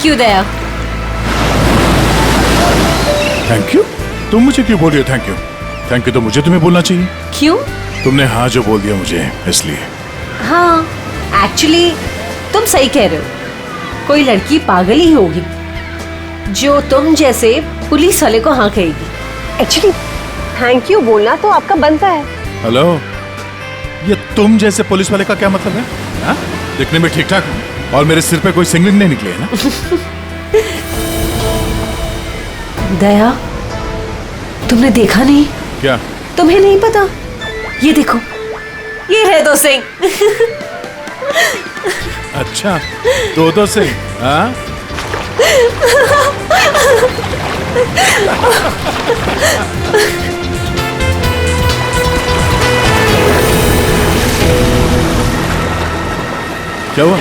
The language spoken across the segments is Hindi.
Thank you Daya. Thank you? तुम मुझे क्यों बोल रही हो थैंक यू? थैंक यू तो मुझे तुम्हें बोलना चाहिए। क्यों? तुमने हाँ जो बोल दिया मुझे इसलिए। हाँ, एक्चुअली तुम सही कह रहे हो। कोई लड़की पागल ही होगी जो तुम जैसे पुलिस वाले को हाँ कहेगी। एक्चुअली थैंक यू बोलना तो आपका बनता है। हेलो, ये तुम जैसे पुलिस वाले का क्या मतलब है? हाँ? दिखने में ठीक ठाक और मेरे सिर पे कोई सिंगलिंग नहीं निकली है ना? दया, तुमने देखा नहीं? क्या? तुम्हें नहीं पता? ये देखो, ये है दो सिंह। अच्छा, दो सिंह? हाँ? क्या हुआ?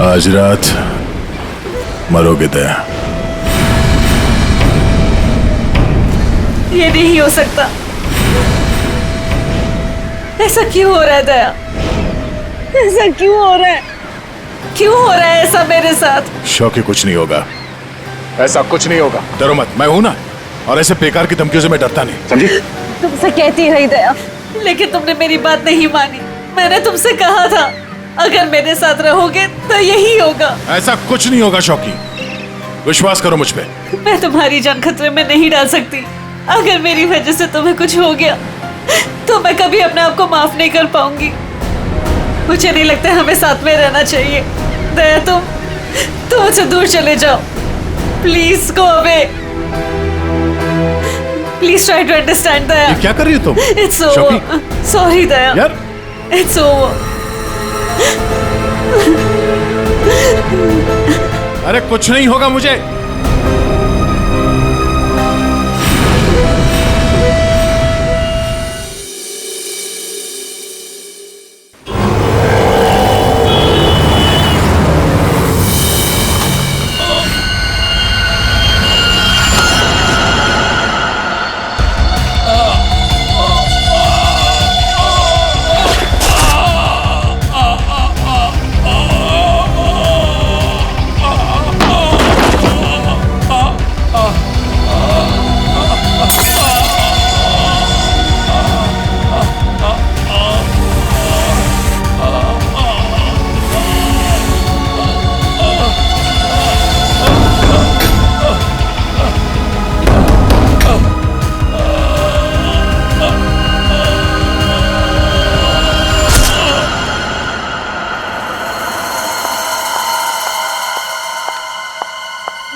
आज रात मरोगे दया। ये नहीं हो सकता। ऐसा क्यों हो रहा है दया? ऐसा क्यों हो रहा है? क्यों हो रहा है ऐसा मेरे साथ? शौकी, कुछ नहीं होगा, ऐसा कुछ नहीं होगा। डरो मत, मैं हूं ना। और ऐसे बेकार की धमकियों से मैं डरता नहीं, समझी? तुमसे कहती रही दया, लेकिन तुमने मेरी बात नहीं मानी। मैंने तुमसे कहा था अगर मेरे साथ रहोगे तो यही होगा। ऐसा कुछ नहीं होगा शौकी, विश्वास करो मुझ पे। मैं तुम्हारी जान खतरे में नहीं डाल सकती। अगर मेरी वजह से तुम्हें कुछ हो गया तो मैं कभी अपने आप को माफ नहीं कर पाऊंगी। मुझे नहीं लगता हमें साथ में रहना चाहिए। दया, तुम मुझसे दूर चले जाओ। Please go away. Please try to understand Daya. ये क्या कर रही हो तुम? It's over. सॉरी दया। यार, इट्स ओवर। अरे कुछ नहीं होगा मुझे।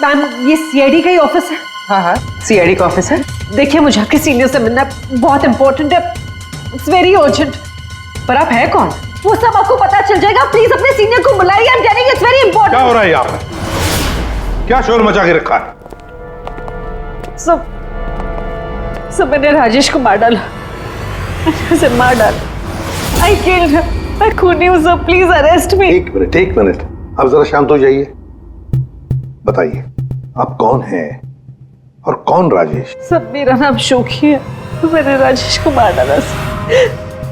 मैम, ये सीआईडी का ही ऑफिस है? हाँ हाँ, सीआईडी का ऑफिस है। देखिए, मुझे आपके सीनियर से मिलना बहुत इंपॉर्टेंट है। It's very urgent. पर आप है कौन? वो सब आपको पता चल जाएगा। प्लीज अपने सीनियर को बुलाइए। I am telling it's very important. क्या हो रहा है यहाँ पर? क्या शोर मचा के रखा है? सब मैंने राजेश को मार डाला। उसे मार डाला। I killed him. मैं खूनी हूँ सर, प्लीज अरेस्ट मी। एक मिनट, अब जरा शांत हो जाइए। बताइए, आप कौन हैं और कौन राजेश? सब, मेरा नाम शोकी है। मैंने राजेश को मार डाला सर।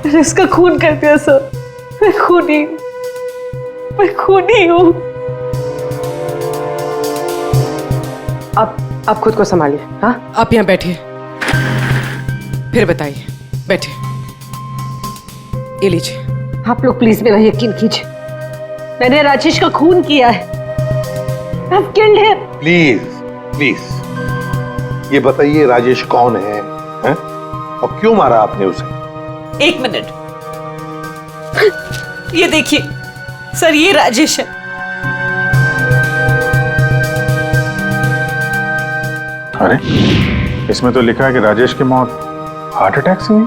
मैंने उसका खून कर दिया सर। मैं खूनी हूँ। आप खुद को संभालिए। हाँ, आप यहाँ बैठिए, फिर बताइए। बैठिए, ये लीजिए। आप लोग प्लीज मेरा यकीन कीजिए। मैंने राजेश का खून किया है। I've killed him. प्लीज ये बताइए, राजेश कौन है? और क्यों मारा आपने उसे? एक मिनट, ये देखिए सर, ये राजेश है। अरे, इसमें तो लिखा है कि राजेश की मौत हार्ट अटैक से हुई।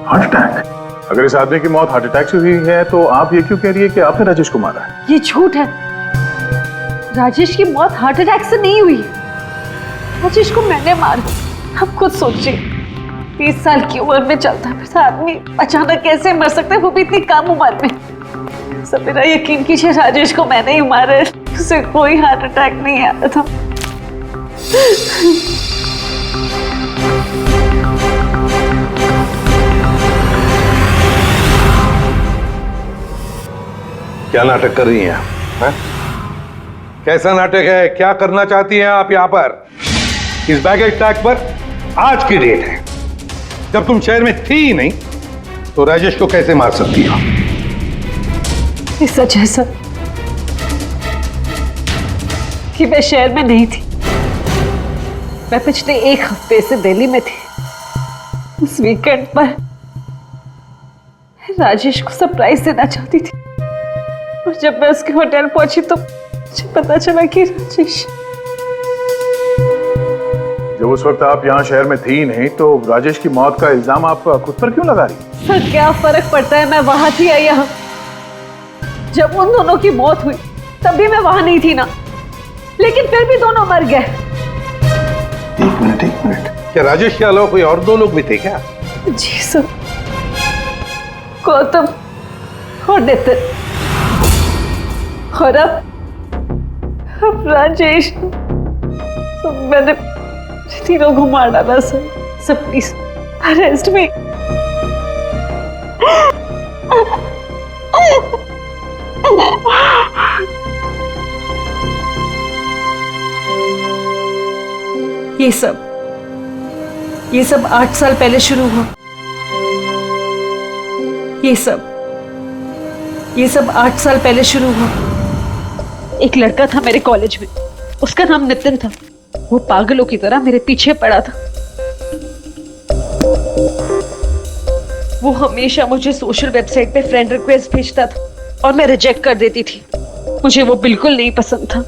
Heart attack? अगर इस आदमी की मौत हार्ट अटैक से हुई है तो आप ये क्यों कह रही है कि आपने राजेश को मारा है? ये झूठ है। राजेश की मौत हार्ट अटैक से नहीं हुई। राजेश को मैंने मारा। आप खुद सोचिए, 30 साल की उम्र में चलता फिरता आदमी अचानक कैसे मर सकता है, वो भी इतनी कम उम्र में। सब मेरा यकीन कीजिए, राजेश को मैंने ही मारा है। उसे कोई हार्ट अटैक नहीं आया था। क्या नाटक कर रही हैं आप? हैं? कैसा नाटक है? क्या करना चाहती हैं आप यहाँ पर? इस बैगेज टैग पर आज की डेट है। जब तुम शहर में थी ही नहीं तो राजेश को कैसे मार सकती हो? ये सच है सर कि मैं शहर में नहीं थी। मैं पिछले 1 हफ्ते से दिल्ली में थी। उस वीकेंड पर राजेश को सरप्राइज देना चाहती थी, और जब मैं उसके होटल पहुंची तो मुझे पता चला कि राजेश। जब उस वक्त आप यहाँ शहर में थी नहीं तो राजेश की मौत का इल्जाम आप खुद पर क्यों लगा रही? सर क्या फर्क पड़ता है, मैं वहां थी या यहाँ। जब उन दोनों की मौत हुई तब भी मैं वहां नहीं थी ना, लेकिन फिर भी दोनों मर गए। एक मिनट, क्या राजेश के अलावा कोई और 2 लोग भी थे क्या? जी सर, गौतम और नितिन, और अब राजेश। तो मैंने तीनों को मार डाला सर। सर प्लीज अरेस्ट मी। ये सब 8 साल पहले शुरू हुआ। ये सब 8 साल पहले शुरू हुआ। एक लड़का था मेरे कॉलेज में, उसका नाम नितिन था। वो पागलों की तरह मेरे पीछे पड़ा था। वो हमेशा मुझे सोशल वेबसाइट पे फ्रेंड रिक्वेस्ट भेजता था और मैं रिजेक्ट कर देती थी। मुझे वो बिल्कुल नहीं पसंद था।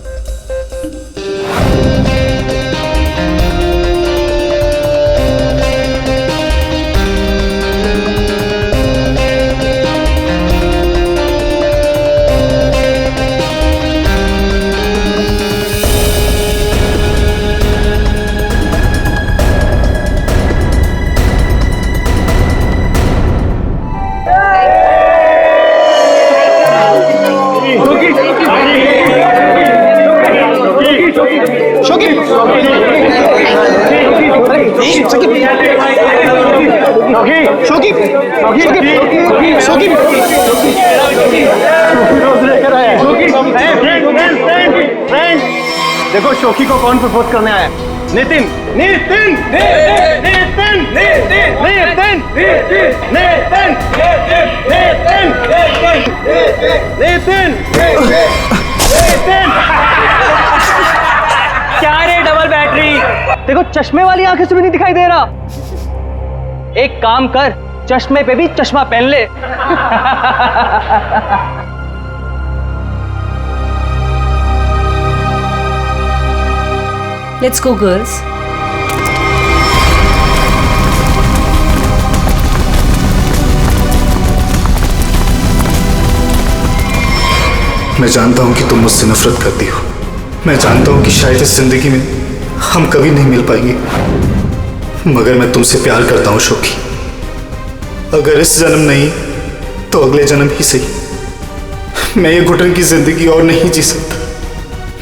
देखो शोकी को कौन प्रपोज करने आया? नितिन। नितिन नितिन नितिन नितिन नितिन नितिन नितिन। क्या रे डबल बैटरी? देखो चश्मे वाली आंखें से भी नहीं दिखाई दे रहा। एक काम कर, चश्मे पे भी चश्मा पहन ले। Let's go, girls. मैं जानता हूं कि तुम मुझसे नफरत करती हो। मैं जानता हूं कि शायद इस जिंदगी में हम कभी नहीं मिल पाएंगे, मगर मैं तुमसे प्यार करता हूं शोकी। अगर इस जन्म नहीं तो अगले जन्म ही सही। मैं ये घुटन की जिंदगी और नहीं जी सकता।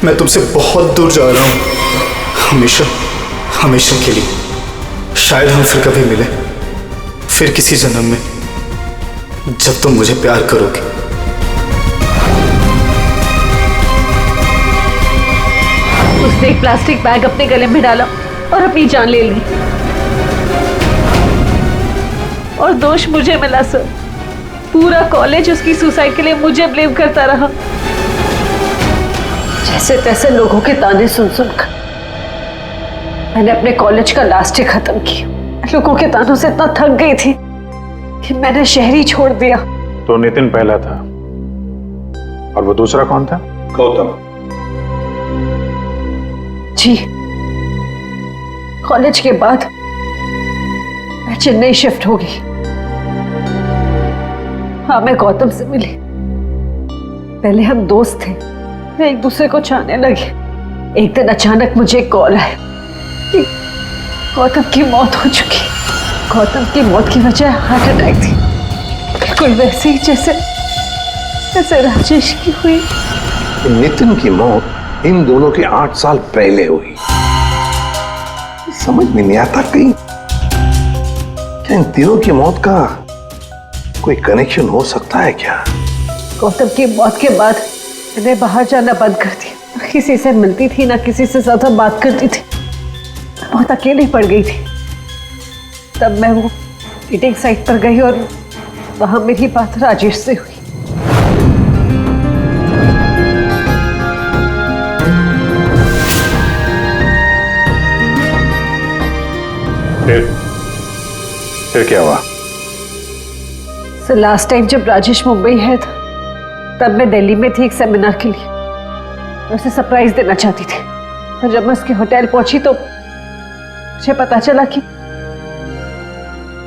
मैं तुमसे बहुत दूर जा रहा हूं, हमेशा हमेशा के लिए। शायद हम फिर कभी मिले, फिर किसी जन्म में, जब तुम मुझे प्यार करोगे। उसने एक प्लास्टिक बैग अपने गले में डाला और अपनी जान ले ली, और दोष मुझे मिला सर। पूरा कॉलेज उसकी सुसाइड के लिए मुझे ब्लेम करता रहा। जैसे तैसे लोगों के ताने सुन सुनकर मैंने अपने कॉलेज का लास्ट ईयर खत्म किया। लोगों के तानों से इतना थक गई थी कि मैंने शहर ही छोड़ दिया। तो नितिन पहला था और वो दूसरा कौन था? गौतम। जी, कॉलेज के बाद मैं चेन्नई शिफ्ट हो गई। हाँ, मैं गौतम से मिली। पहले हम दोस्त थे, वे एक दूसरे को चाहने लगे। एक दिन अचानक मुझे कॉल आया कि गौतम की मौत हो चुकी। गौतम की मौत की वजह हार्ट अटैक थी, बिल्कुल वैसे ही जैसे राजेश की हुई। नितिन की मौत इन दोनों की 8 साल पहले हुई। समझ में नहीं आता कहीं क्या इन तीनों की मौत का कोई कनेक्शन हो सकता है क्या? गौतम की मौत के बाद मैंने बाहर जाना बंद कर दिया। ना किसी से मिलती थी, ना किसी से ज्यादा बात करती थी। बहुत अकेली पड़ गई थी। तब मैं वो मीटिंग साइट पर गई और वहां मेरी बात राजेश से हुई। फिर क्या हुआ? सर लास्ट टाइम जब राजेश मुंबई है था, तब मैं दिल्ली में थी एक सेमिनार के लिए। मैं उसे सरप्राइज देना चाहती थी, पर जब मैं उसके होटल पहुंची तो मुझे पता चला कि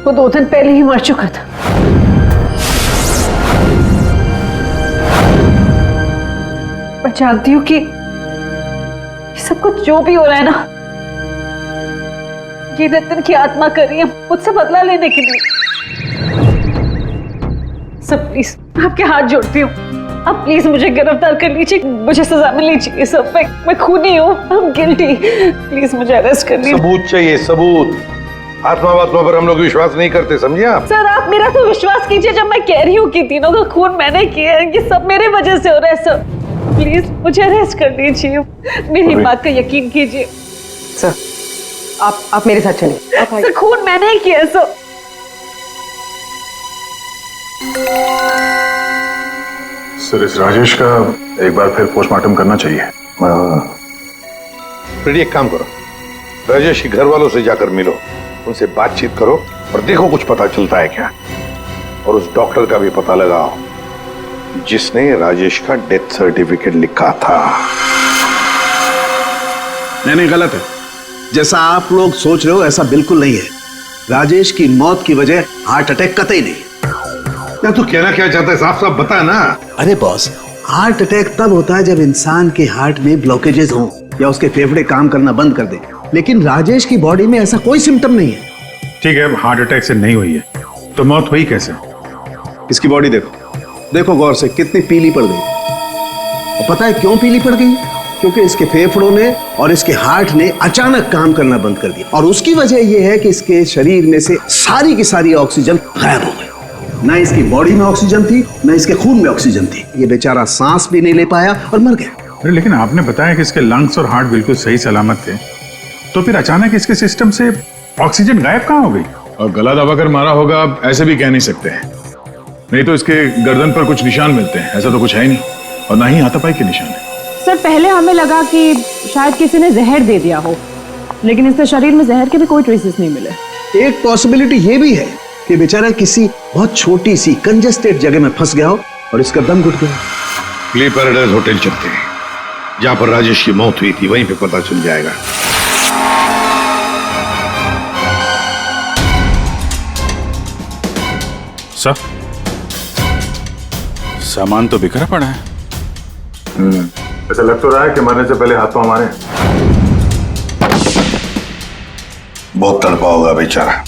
वो 2 दिन पहले ही मर चुका था। मैं जानती हूँ कि सब कुछ जो भी हो रहा है ना, ये नितिन की आत्मा कर रही है मुझसे बदला लेने के लिए। सब प्लीज आपके हाथ जोड़ती हूँ, आप प्लीज मुझे गिरफ्तार कर लीजिए, मुझे सजा मिलनी चाहिए। सब मैं खूनी हूँ, I'm guilty। प्लीज मुझे अरेस्ट कर लीजिए। सबूत चाहिए, सबूत। आत्मा पर हम लोग विश्वास नहीं करते, समझे आप? सर आप मेरा तो विश्वास कीजिए जब मैं कह रही हूँ कि तीनों का खून मैंने किया है। ये सब मेरे वजह से हो रहा है सर। प्लीज मुझे अरेस्ट कर लीजिए, मेरी बात का यकीन कीजिए। सर आप मेरे साथ चलिए। आप आइए। सर खून मैंने ही किया है सर। सर इस राजेश का एक बार फिर पोस्टमार्टम करना चाहिए। फिर एक काम करो, राजेश के घर वालों से जाकर मिलो, उनसे बातचीत करो और देखो कुछ पता चलता है क्या। और उस डॉक्टर का भी पता लगाओ जिसने राजेश का डेथ सर्टिफिकेट लिखा था। नहीं गलत है। जैसा आप लोग सोच रहे हो ऐसा बिल्कुल नहीं है। राजेश की मौत की वजह हार्ट अटैक कतई नहीं। तू कहना क्या चाहता है? साफ साफ बता ना। अरे बॉस, हार्ट अटैक तब होता है जब इंसान के हार्ट में ब्लॉकेजेस हो या उसके फेफड़े काम करना बंद कर दे। लेकिन राजेश की बॉडी में ऐसा कोई सिम्टम नहीं है। ठीक है, हार्ट अटैक से नहीं हुई है तो मौत हुई कैसे? इसकी बॉडी देखो गौर से, कितनी पीली पड़ गई। और पता है क्यों पीली पड़ गई? क्योंकि इसके फेफड़ों ने और इसके हार्ट ने अचानक काम करना बंद कर दिया। और उसकी वजह यह है कि इसके शरीर में से सारी की सारी ऑक्सीजन गायब हो गई। ना इसकी बॉडी में ऑक्सीजन थी, ना इसके खून में ऑक्सीजन थी। ये बेचारा सांस भी नहीं ले पाया और मर गया। अरे लेकिन आपने बताया कि इसके लंग्स और हार्ट बिल्कुल सही सलामत थे, तो फिर अचानक इसके सिस्टम से ऑक्सीजन गायब कहाँ हो गई? और गला दबाकर मारा होगा ऐसे भी कह नहीं सकते हैं। नहीं तो इसके गर्दन पर कुछ निशान मिलते हैं, ऐसा तो कुछ है ही नहीं, और ना ही हाथापाई के निशान है। सर पहले हमें लगा कि शायद किसी ने जहर दे दिया हो, लेकिन इसके शरीर में जहर के भी कोई ट्रेसेस नहीं मिले। एक पॉसिबिलिटी ये भी है कि बेचारा किसी बहुत छोटी सी कंजेस्टेड जगह में फंस गया हो और इसका दम घुट गया। प्ले पैराडाइज होटल चलते हैं, जहां पर राजेश की मौत हुई थी, वहीं पे पता चल जाएगा। सर सामान तो बिखरा पड़ा है। ऐसा लग तो रहा है कि मरने से पहले हाथ पांव मारे। बहुत तड़पा होगा बेचारा।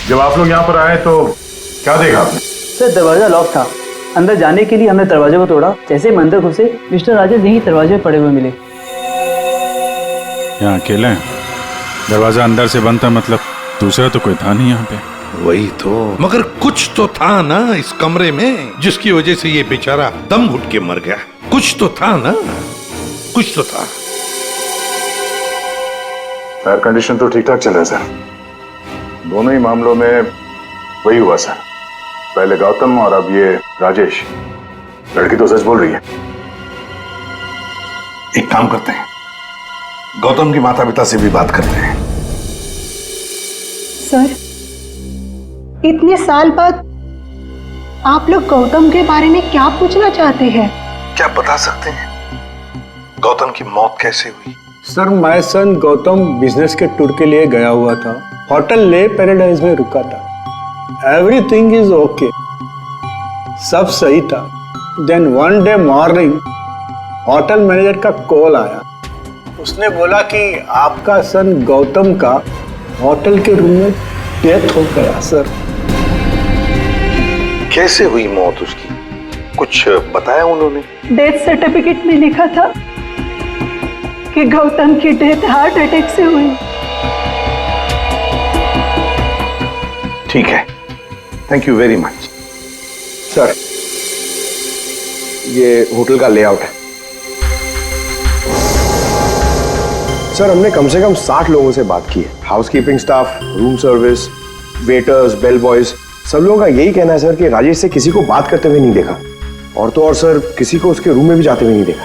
जब आप लोग यहाँ पर आए तो क्या देखा आपने? सर दरवाजा लॉक था। अंदर जाने के लिए हमने दरवाजे को तोड़ा। जैसे हम अंदर घुसे, मिस्टर राजेश यही दरवाजे में पड़े हुए मिले। यहाँ अकेले हैं? दरवाजा अंदर से बंद था, मतलब दूसरा तो कोई था नहीं यहाँ पे। वही तो, मगर कुछ तो था ना इस कमरे में जिसकी वजह से ये बेचारा दम घुट के मर गया। कुछ तो था ना, कुछ तो था। फायर कंडीशन तो ठीक ठाक चल रहा है सर। दोनों ही मामलों में वही हुआ सर, पहले गौतम और अब ये राजेश। लड़की तो सच बोल रही है। एक काम करते हैं, गौतम के माता पिता से भी बात करते हैं। सर इतने साल बाद आप लोग गौतम के बारे में क्या पूछना चाहते हैं? क्या बता सकते हैं गौतम की मौत कैसे हुई? Sir my son Gautam business के टूर के लिए गया हुआ था। होटल ले पैराडाइज में रुका था। एवरीथिंग इज ओके, सब सही था। Then one day morning hotel manager का कॉल आया। उसने बोला कि आपका सन गौतम का होटल के रूम में डेथ हो गया सर। कैसे हुई मौत उसकी, कुछ बताया उन्होंने? डेथ सर्टिफिकेट में लिखा था कि गौतम की डेथ हार्ट अटैक से हुई। ठीक है, thank you very much. Sir, ये होटल का लेआउट है। सर, हमने कम से कम 60 लोगों से बात की है। Housekeeping staff, room service, waiters, bell boys, सब लोगों का यही कहना है सर कि राजेश से किसी को बात करते हुए नहीं देखा, और तो और सर किसी को उसके रूम में भी जाते हुए नहीं देखा।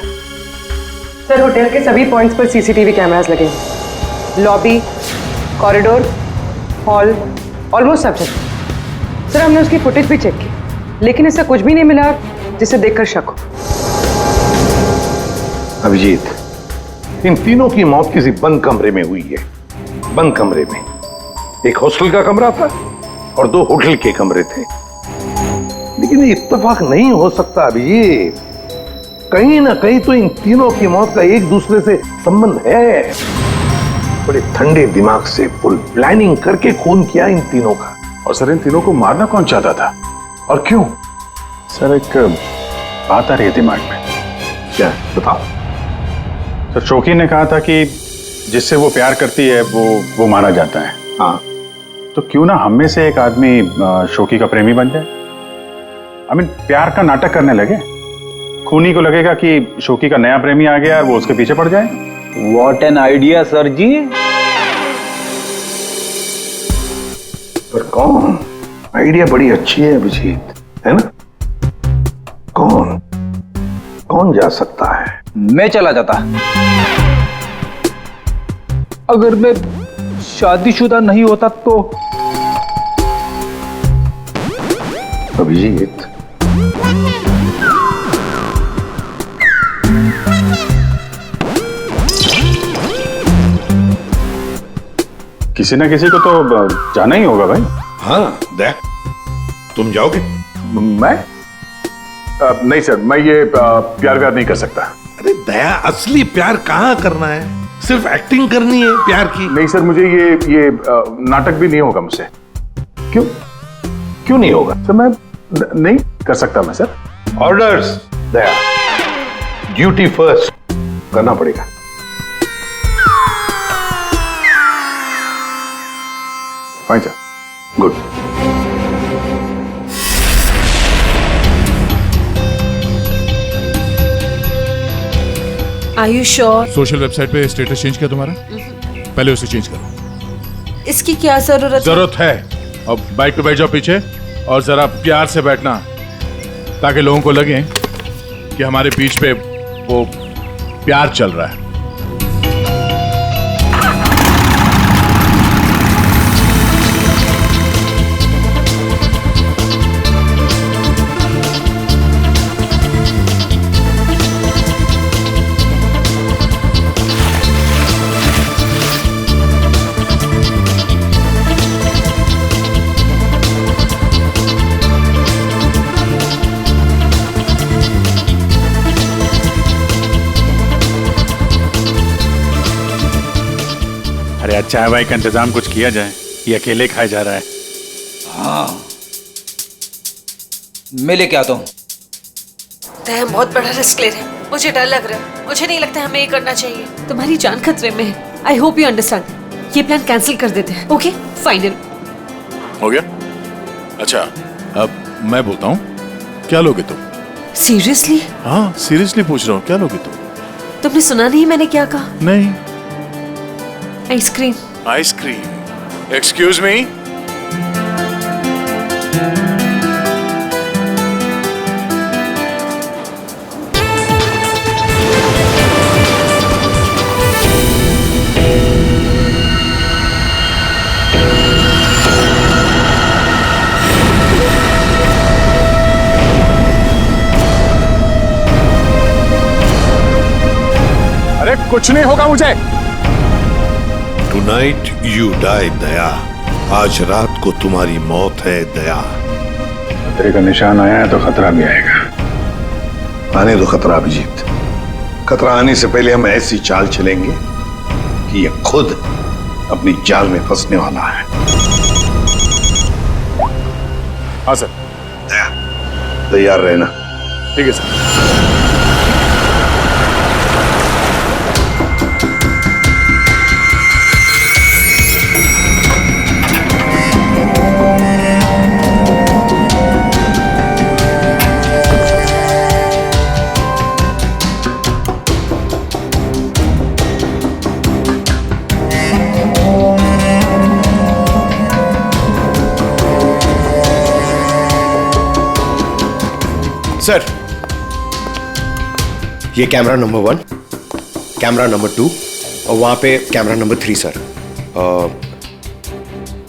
सर, होटल के सभी पॉइंट्स पर सीसीटीवी कैमरास लगे हैं। लॉबी, कॉरिडोर, हॉल, ऑलमोस्ट सब जगह। सर, हमने उसकी फुटेज भी चेक की, लेकिन ऐसा कुछ भी नहीं मिला जिसे देखकर शक हो। अभिजीत, इन तीनों की मौत किसी बंद कमरे में हुई है। बंद कमरे में एक हॉस्टल का कमरा था और 2 होटल के कमरे थे। लेकिन ये इत्तेफाक नहीं हो सकता अभिजीत, कहीं ना कहीं तो इन तीनों की मौत का एक दूसरे से संबंध है। बड़े ठंडे दिमाग से फुल प्लानिंग करके खून किया इन तीनों का। और सर, इन तीनों को मारना कौन चाहता था और क्यों? सर, एक बात आ रही है दिमाग में। क्या? बताओ। सर, शोकी ने कहा था कि जिससे वो प्यार करती है वो मारा जाता है। हाँ, तो क्यों ना हम में से एक आदमी शोकी का प्रेमी बन जाए। प्यार का नाटक करने लगे। खूनी को लगेगा कि शोकी का नया प्रेमी आ गया और वो उसके पीछे पड़ जाए। व्हाट एन आइडिया सर जी। पर कौन? आइडिया बड़ी अच्छी है अभिजीत, है ना? कौन जा सकता है? मैं चला जाता। अगर मैं शादीशुदा नहीं होता तो। अभिजीत, किसी ना किसी को तो जाना ही होगा भाई। हाँ, दया, तुम जाओगे? मैं? नहीं सर, मैं ये प्यार नहीं कर सकता। अरे दया, असली प्यार कहाँ करना है? सिर्फ एक्टिंग करनी है प्यार की। नहीं सर, मुझे ये नाटक भी नहीं होगा मुझसे। क्यों नहीं होगा? सर, मैं नहीं कर सकता मैं सर। ऑर्डर्स दया, ड्यूटी फर्स्ट करना पड़ेगा। Fine sir, good. Are you sure? Social website पे स्टेटस चेंज किया तुम्हारा? पहले उसे चेंज करो। इसकी क्या जरूरत है? अब बाइक पे बैठ जाओ पीछे और जरा प्यार से बैठना, ताकि लोगों को लगे कि हमारे बीच पे वो प्यार चल रहा है। अरे आज चाय वाय का इंतजाम कुछ किया जाए, ये अकेले खाए जा रहा है। हाँ, मैं लेके आता हूँ। हम बहुत बड़ा रिस्क ले रहे हैं, मुझे डर लग रहा है। मुझे नहीं लगता हमें ये करना चाहिए। तुम्हारी जान खतरे में है। I hope you understand. ये प्लान कैंसिल कर देते हैं। ओके, फाइनल हो गया? अच्छा, अब मैं बोलता हूँ, क्या लोगे तुम? सीरियसली? हाँ, सीरियसली पूछ रहा हूँ, क्या लोगे तुम? तुमने सुना नहीं मैंने क्या कहा? नहीं। आइसक्रीम। आइसक्रीम? Excuse me? अरे कुछ नहीं होगा मुझे। टुनाइट यू डाई दया, आज रात को तुम्हारी मौत है दया। खतरे का निशान आया है तो खतरा भी आएगा। आने दो खतरा अभिजीत। खतरा आने से पहले हम ऐसी चाल चलेंगे कि ये खुद अपनी जाल में फंसने वाला है। हाँ सर। तैयार रहना। ठीक है सर। सर, ये कैमरा नंबर 1, कैमरा नंबर 2 और वहां पे कैमरा नंबर 3 सर।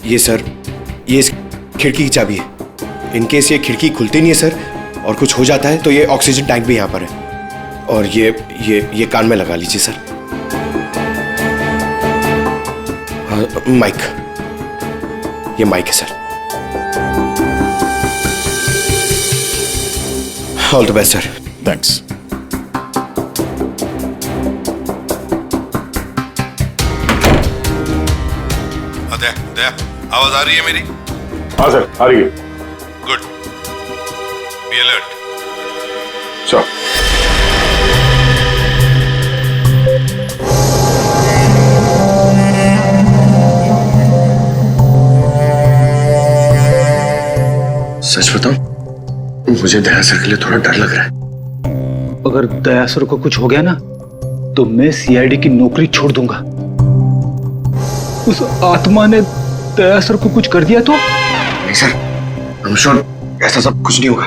ये सर, ये इस खिड़की की चाबी है। इनकेस ये खिड़की खुलती नहीं है सर और कुछ हो जाता है तो ये ऑक्सीजन टैंक भी यहाँ पर है। और ये कान में लगा लीजिए सर। माइक, ये माइक है sir. All the best sir. Thanks. Daya, आवाज आ रही है मेरी? हाँ सर, आ रही है। गुड। Be alert. श्योर। सच बताऊं, मुझे दया सर के लिए थोड़ा डर लग रहा है। अगर दया सर को कुछ हो गया ना तो मैं सीआईडी की नौकरी छोड़ दूंगा। उस आत्मा ने दया सर को कुछ कर दिया तो? नहीं सर, I'm sure ऐसा सब कुछ नहीं होगा।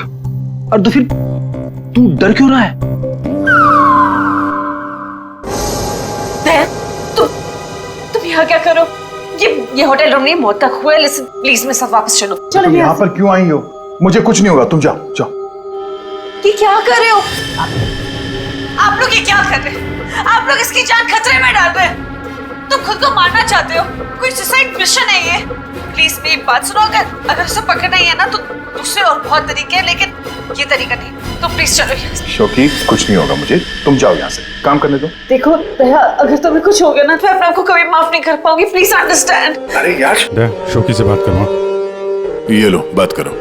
और तो फिर तू डर क्यों रहा है? दया, तुम यहाँ क्या करो? ये होटल रूम नहीं, मौत का कुआं है। लिसन प्लीज, मेरे साथ वापस चलो। चलो तुम यहाँ पर क्यों आई हो? मुझे कुछ नहीं होगा, तुम जाओ जाओ। ये क्या कर रहे हो आप लोग? ये क्या कर रहे हो आप लोग? इसकी जान खतरे में डाल रहे हैं। तुम खुद को मारना चाहते हो? कोई सुसाइड मिशन है ये? प्लीज मेरी बात सुनो। अगर उसे पकड़ना ही है ना तो दूसरे और बहुत तरीके हैं, लेकिन ये तरीका नहीं। तो प्लीज चलो यहाँ से। शोकी, कुछ नहीं होगा मुझे, तुम जाओ यहाँ से, काम करने दो। देखो दया, अगर तुम्हें कुछ हो गया ना तो मैं अपने आप को कभी माफ नहीं कर पाऊंगी। Please understand. अरे यार, दया, शोकी से बात करो। ये लो, बात करो।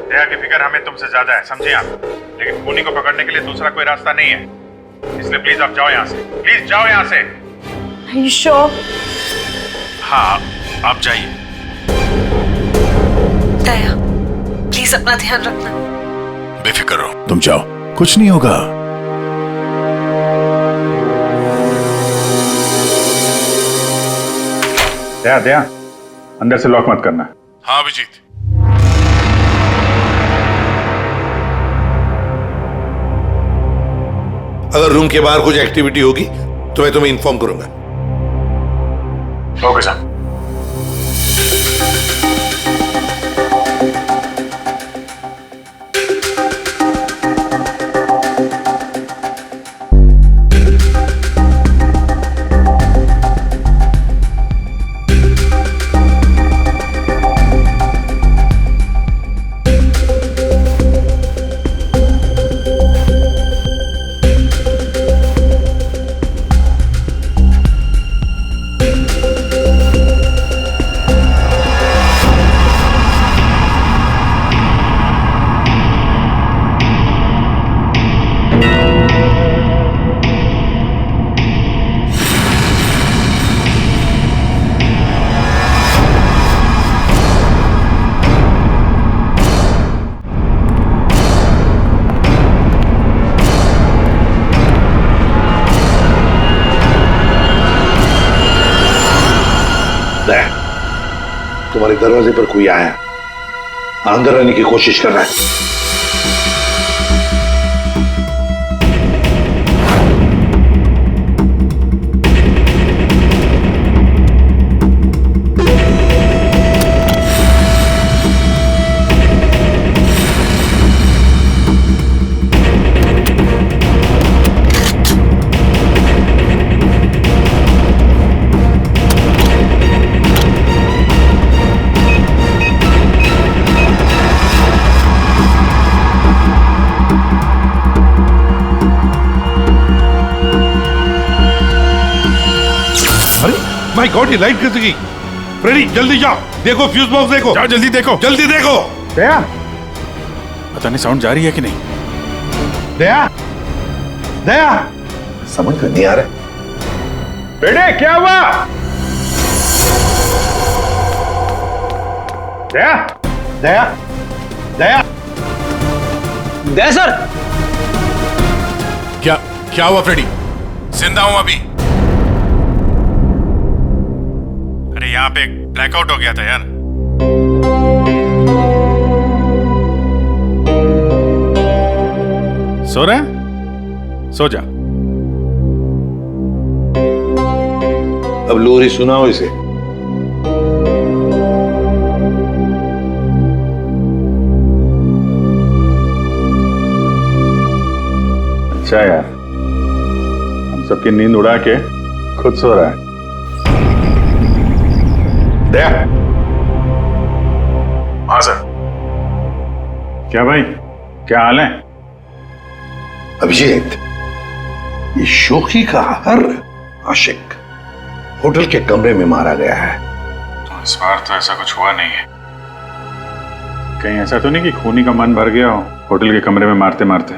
दया की फिक्र हमें तुमसे ज्यादा है, समझे आप? लेकिन खूनी को पकड़ने के लिए दूसरा कोई रास्ता नहीं है, इसलिए प्लीज आप जाओ यहाँ से। प्लीज जाओ यहाँ से। Are you sure? हाँ, आप जाइए। दया, प्लीज अपना ध्यान रखना। बेफिक्र रहो, तुम जाओ, कुछ नहीं होगा। दया, दया, अंदर से लॉक मत करना। हाँ अभिजीत। अगर रूम के बाहर कुछ एक्टिविटी होगी तो मैं तुम्हें इन्फॉर्म करूंगा। Okay sir. तुम्हारे दरवाजे पर कोई आया, अंदर आने की कोशिश कर रहा है। माय गॉड, ये लाइट कैसे गई? फ्रेडी जल्दी जाओ, देखो फ्यूज बॉक्स देखो। जाओ जल्दी देखो। जल्दी देखो। दया, पता नहीं साउंड जा रही है कि नहीं। दया, दया, समझ में नहीं आ रहा। बेटे क्या हुआ? दया, दया, दया, दया सर। क्या हुआ फ्रेडी? जिंदा हूं अभी। अरे यहाँ पे ब्लैकआउट हो गया था यार। सो रहा है? सो जा। अब लोरी सुनाओ इसे। अच्छा यार, हम सबकी नींद उड़ा के खुद सो रहा है। दया। हाँ सर। क्या भाई, क्या हाल है? अभिजीत, ये शोखी का हर आशिक होटल के कमरे में मारा गया है। तो इस बार तो ऐसा कुछ हुआ नहीं है। कहीं ऐसा तो नहीं कि खूनी का मन भर गया हो होटल के कमरे में मारते मारते?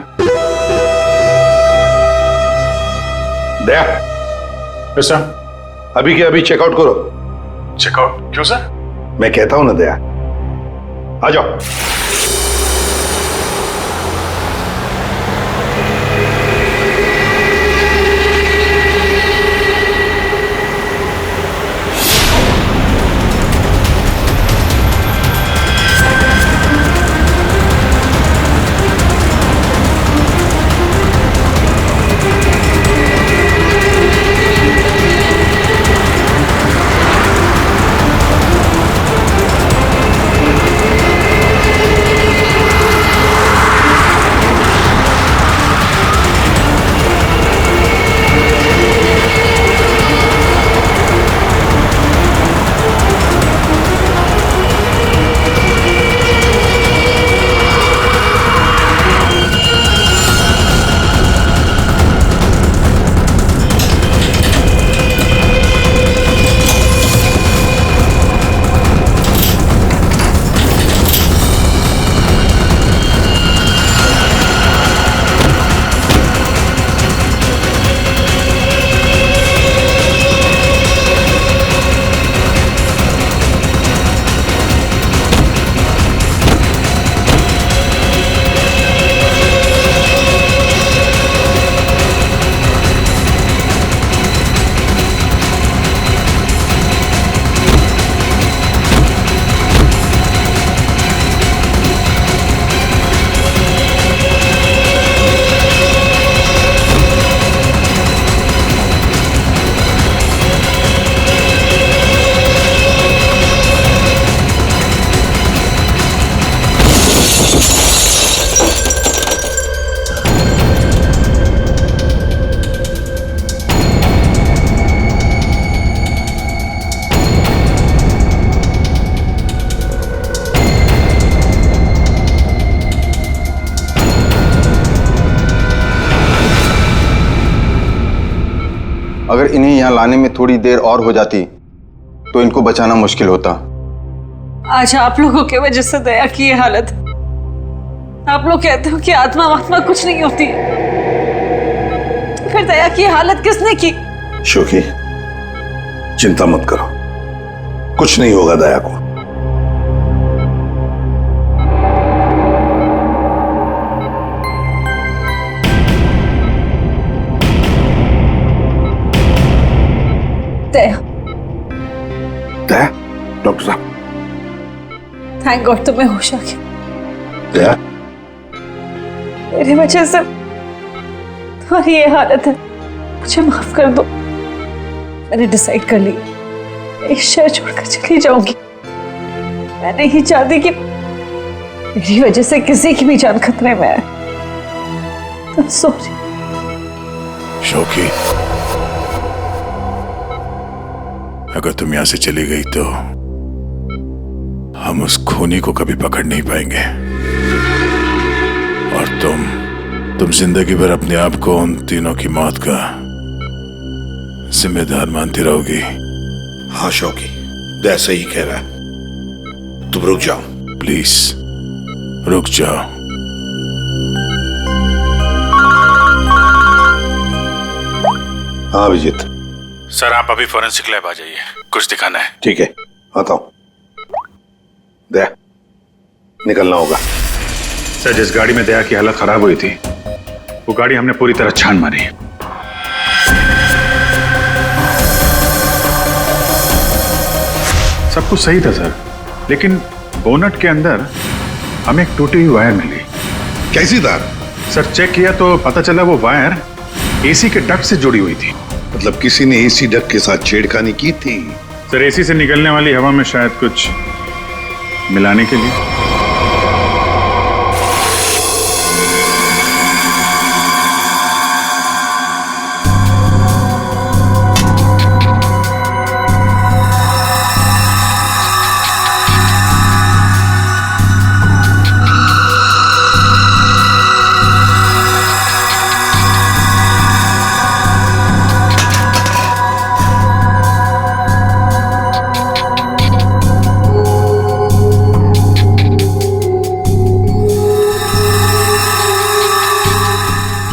दया, ऐसा अभी के अभी चेकआउट करो। चेकआउट? क्यों सर? मैं कहता हूं ना दया, आ जाओ। अगर इन्हें यहाँ लाने में थोड़ी देर और हो जाती तो इनको बचाना मुश्किल होता। आज आप लोगों की वजह से दया की ये हालत। आप लोग कहते हो कि आत्मा वात्मा कुछ नहीं होती, तो फिर दया की हालत किसने की? शोखी, चिंता मत करो, कुछ नहीं होगा दया को। दया, दया, डॉक्टर साहब, थैंक गॉड तुम्हें होश आ गया। दया, मेरी वजह से तुम्हारी ये हालत है, मुझे माफ कर दो। मैंने डिसाइड कर लिया, इस शहर छोड़कर चली जाऊंगी। मैं नहीं चाहती कि मेरी वजह से किसी की भी जान खतरे में आए। सॉरी शोखी, अगर तुम यहां से चली गई तो हम उस खूनी को कभी पकड़ नहीं पाएंगे, और तुम जिंदगी भर अपने आप को उन तीनों की मौत का जिम्मेदार मानती रहोगी। हाँ शौकी, ऐसा ही कह रहा है। तुम रुक जाओ प्लीज, रुक जाओ। हाँ अभिजीत। सर आप अभी फॉरेंसिक लैब आ जाइए, कुछ दिखाना है। ठीक है, आता हूं। दया, निकलना होगा। सर जिस गाड़ी में दया की हालत खराब हुई थी, वो गाड़ी हमने पूरी तरह छान मारी। सब कुछ सही था सर, लेकिन बोनट के अंदर हमें एक टूटी हुई वायर मिली। कैसी तार? सर चेक किया तो पता चला वो वायर एसी के डक्ट से जुड़ी हुई थी। मतलब किसी ने एसी डक्ट के साथ छेड़खानी की थी? सर एसी से निकलने वाली हवा में शायद कुछ मिलाने के लिए।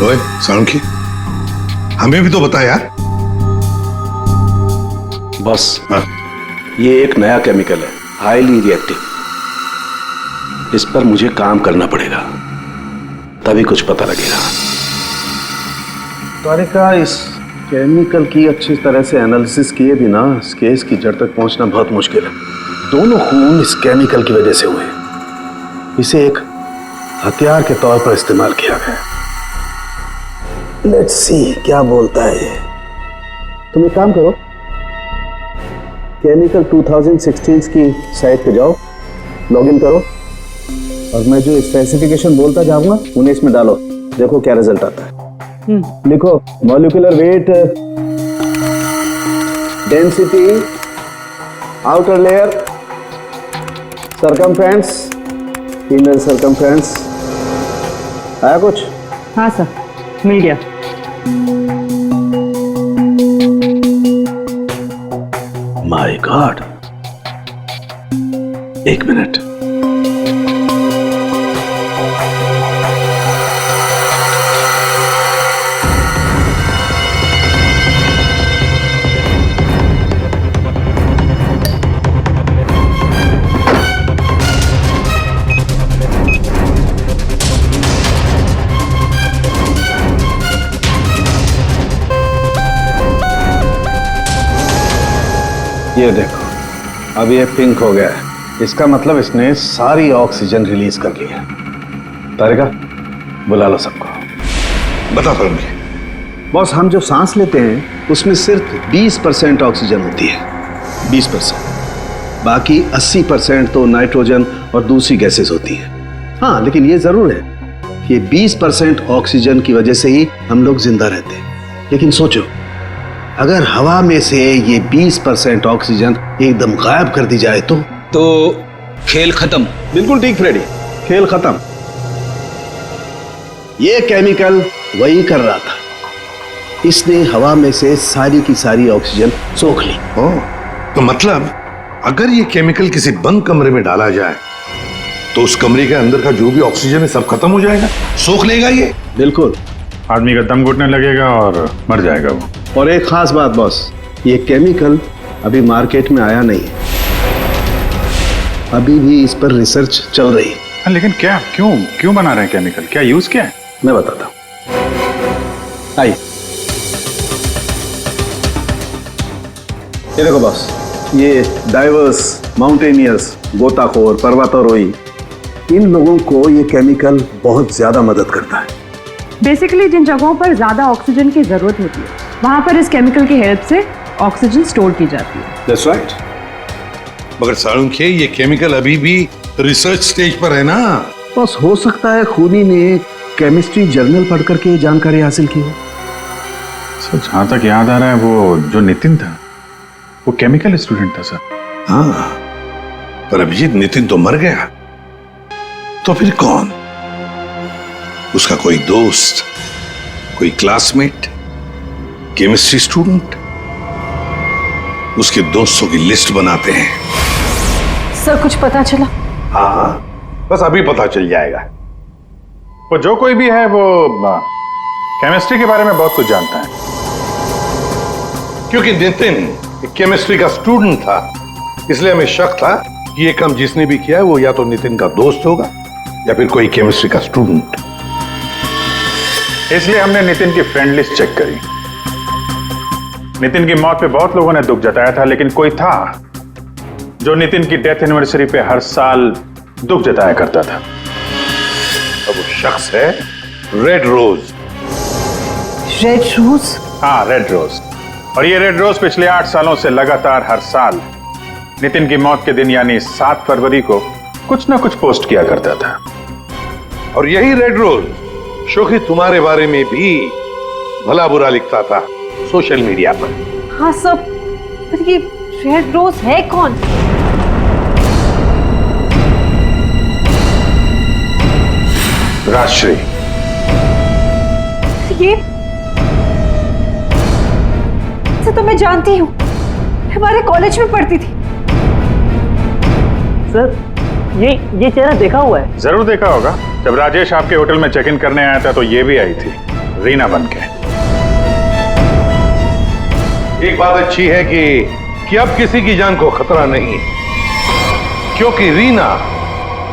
ओए साळुंखे, हमें भी तो बता यार। बस ये एक नया केमिकल है, हाईली रिएक्टिव। इस पर मुझे काम करना पड़ेगा, तभी कुछ पता लगेगा। तारिका, इस केमिकल की अच्छी तरह से एनालिसिस किए बिना इस केस की जड़ तक पहुंचना बहुत मुश्किल है। दोनों खून इस केमिकल की वजह से हुए। इसे एक हथियार के तौर पर इस्तेमाल किया गया। लेट्स सी क्या बोलता है ये। तुम एक काम करो, केमिकल 2016 की साइट पे जाओ, लॉगिन करो, और मैं जो स्पेसिफिकेशन बोलता जाऊंगा उन्हें इसमें डालो। देखो क्या रिजल्ट आता है। लिखो molecular weight, density, outer layer, circumference, inner circumference. आया कुछ? हाँ सर, मिल गया। माय गॉड, एक मिनट। ये देखो, अब ये पिंक हो गया है। इसका मतलब इसने सारी ऑक्सीजन रिलीज कर ली है। तारिका, बुला लो सबको। बता फरमाइए। बॉस, हम जो सांस लेते हैं उसमें सिर्फ 20% ऑक्सीजन होती है, 20%। बाकी 80% तो नाइट्रोजन और दूसरी गैसेस होती है। हाँ, लेकिन ये जरूर है कि 20% ऑक्सीजन की वजह से ही हम लोग जिंदा रहते हैं। लेकिन सोचो, अगर हवा में से ये 20% ऑक्सीजन एकदम गायब कर दी जाए तो खेल खत्म। बिल्कुल ठीक फ्रेडी, खेल खत्म। ये केमिकल वही कर रहा था। इसने हवा में से सारी की सारी ऑक्सीजन सोख ली। तो मतलब अगर ये केमिकल किसी बंद कमरे में डाला जाए तो उस कमरे के अंदर का जो भी ऑक्सीजन है सब खत्म हो जाएगा, सोख लेगा ये। बिल्कुल, आदमी का दम घुटने लगेगा और मर जाएगा वो। और एक खास बात बॉस, ये केमिकल अभी मार्केट में आया नहीं है, अभी भी इस पर रिसर्च चल रही है। हाँ, लेकिन क्या, क्यों बना रहे हैं केमिकल? क्या यूज क्या है? मैं बताता हूं। आइए, ये देखो बॉस, ये डाइवर्स, माउंटेनियर्स, गोताखोर, पर्वतारोही, इन लोगों को ये केमिकल बहुत ज्यादा मदद करता है। बेसिकली जिन जगहों पर ज्यादा ऑक्सीजन की जरूरत होती है वहां पर इस केमिकल की हेल्प से ऑक्सीजन स्टोर की जाती है। That's right. मगर साळुंखे, ये केमिकल अभी भी रिसर्च स्टेज पर है ना। बस हो सकता है खूनी ने केमिस्ट्री जर्नल पढ़ करके ये जानकारी हासिल की हो। सर जहां तक याद आ रहा है, वो जो नितिन था वो केमिकल स्टूडेंट था सर। हाँ, पर अभिजीत, नितिन तो मर गया, तो फिर कौन? उसका कोई दोस्त, कोई क्लासमेट, केमिस्ट्री स्टूडेंट? उसके दोस्तों की लिस्ट बनाते हैं। सर कुछ पता चला? हाँ हाँ, बस अभी पता चल जाएगा। वो जो कोई भी है वो केमिस्ट्री के बारे में बहुत कुछ जानता है। क्योंकि नितिन केमिस्ट्री का स्टूडेंट था, इसलिए हमें शक था कि ये काम जिसने भी किया है वो या तो नितिन का दोस्त होगा या फिर कोई केमिस्ट्री का स्टूडेंट। इसलिए हमने नितिन की फ्रेंड लिस्ट चेक करी। नितिन की मौत पे बहुत लोगों ने दुख जताया था, लेकिन कोई था जो नितिन की डेथ एनिवर्सरी पे हर साल दुख जताया करता था। अब वो शख्स है रेड रोज। Red rose? हाँ, रेड रोज। और ये रेड रोज पिछले 8 सालों से लगातार हर साल नितिन की मौत के दिन यानी 7 फरवरी को कुछ ना कुछ पोस्ट किया करता था। और यही रेड रोज शोखी तुम्हारे बारे में भी भला बुरा लिखता था सोशल मीडिया पर। हाँ सब, पर ये रेड रोज है कौन? राजश्री। ये तो मैं जानती हूँ, हमारे कॉलेज में पढ़ती थी। सर ये चेहरा देखा हुआ है। जरूर देखा होगा। जब राजेश आपके होटल में चेक इन करने आया था तो ये भी आई थी, रीना बनके। एक बात अच्छी है कि अब किसी की जान को खतरा नहीं है, क्योंकि रीना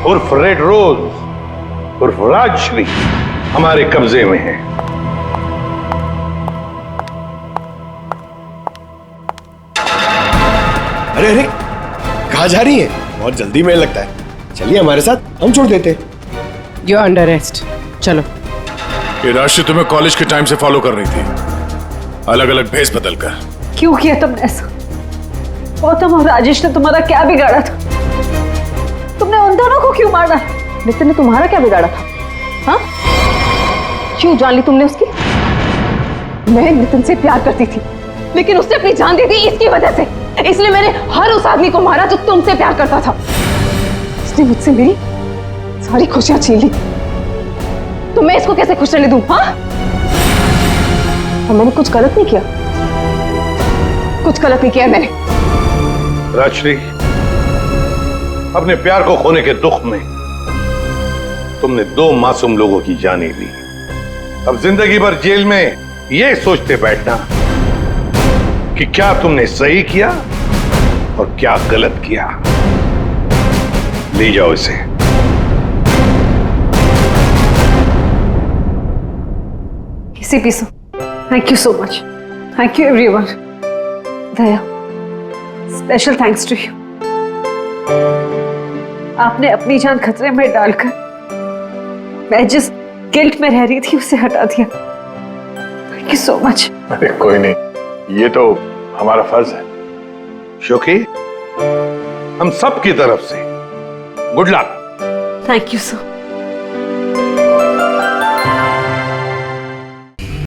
उर्फ रेड रोज उर्फ राजश्री हमारे कब्जे में है। अरे अरे, कहाँ जा रही है? बहुत जल्दी में लगता है। चलिए हमारे साथ, हम छोड़ देते। यू आर अंडर अरेस्ट, चलो। ये राशि तुम्हें कॉलेज के टाइम से फॉलो कर रही थी, अलग अलग भेस बदल कर। क्यों किया तुमने ऐसा? गौतम और राजेश ने तुम्हारा क्या बिगाड़ा था? तुमने उन दोनों को क्यों मारा? नितिन ने तुम्हारा क्या बिगाड़ा था? हाँ, क्यों जान ली तुमने उसकी? मैं नितिन से प्यार करती थी, लेकिन उसने अपनी जान दे दी इसकी वजह से। इसलिए मैंने हर उस आदमी को मारा जो तुमसे प्यार करता था। उसने मुझसे मेरी सारी खुशियां छीन ली, तो मैं इसको कैसे खुश रहने दूं? हाँ, और मैंने कुछ गलत नहीं किया। कुछ गलत नहीं किया मैंने। राजश्री, अपने प्यार को खोने के दुख में तुमने 2 मासूम लोगों की जानें ली। अब जिंदगी भर जेल में ये सोचते बैठना कि क्या तुमने सही किया और क्या गलत किया। ले जाओ इसे। किसी पीसो। Thank you so much. Thank you everyone. Daya, special thanks to you. आपने अपनी जान खतरे में डालकर मैं जिस गिल्ट में रह रही थी उसे हटा दिया। Thank you so much. अरे कोई नहीं, ये तो हमारा फर्ज है। शोखी, हम सब की तरफ से good luck. Thank you sir.